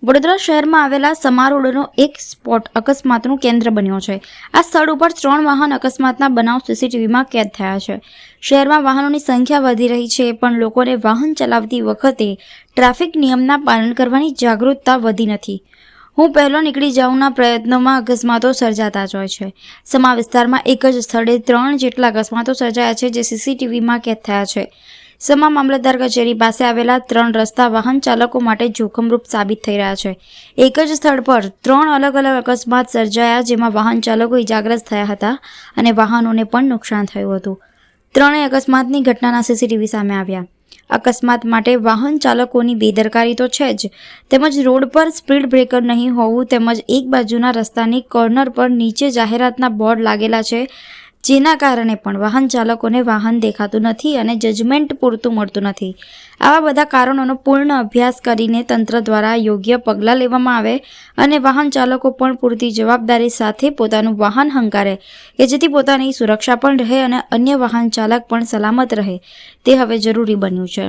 વડોદરા શહેરમાં આવેલા સમા રોડનો એક સ્પોટ અકસ્માતનું કેન્દ્ર બન્યો છે। આ સ્થળ ઉપર 3 વાહન અકસ્માતના બનાવ સીસીટીવીમાં કેદ થયા છે। શહેરમાં વાહનોની સંખ્યા વધી રહી છે, પણ લોકોને વાહન ચલાવતી વખતે ટ્રાફિક નિયમના પાલન કરવાની જાગૃતતા વધી નથી। હું પહેલો નીકળી જાઉંના પ્રયત્નોમાં અકસ્માતો સર્જાતા જ હોય છે। સમા વિસ્તારમાં એક જ સ્થળે 3 જેટલા અકસ્માતો સર્જાયા છે, જે સીસીટીવીમાં કેદ થયા છે। સમા મામલતદાર કચેરી પાસે આવેલા 3 રસ્તા વાહન ચાલકો માટે જોખમરૂપ સાબિત થઈ રહ્યા છે। એક જ સ્થળ પર 3 અલગ અલગ અકસ્માત સર્જાયા, જેમાં વાહન ચાલકો ઇજાગ્રસ્ત થયા હતા અને વાહનોને પણ નુકસાન થયું હતું। ત્રણેય અકસ્માતની ઘટનાના સીસીટીવી સામે આવ્યા। અકસ્માત માટે વાહન ચાલકોની બેદરકારી તો છે જ, તેમજ રોડ પર સ્પીડ બ્રેકર નહીં હોવું, તેમજ એક બાજુના રસ્તાની કોર્નર પર નીચે જાહેરાતના બોર્ડ લાગેલા છે, જેના કારણે પણ વાહન ચાલકોને વાહન દેખાતું નથી અને જજમેન્ટ પૂરતું મળતું નથી। આવા બધા કારણોનો પૂર્ણ અભ્યાસ કરીને તંત્ર દ્વારા યોગ્ય પગલાં લેવામાં આવે અને વાહન ચાલકો પણ પૂરતી જવાબદારી સાથે પોતાનું વાહન હંકારે કે જેથી પોતાની સુરક્ષા પણ રહે અને અન્ય વાહન ચાલક પણ સલામત રહે, તે હવે જરૂરી બન્યું છે।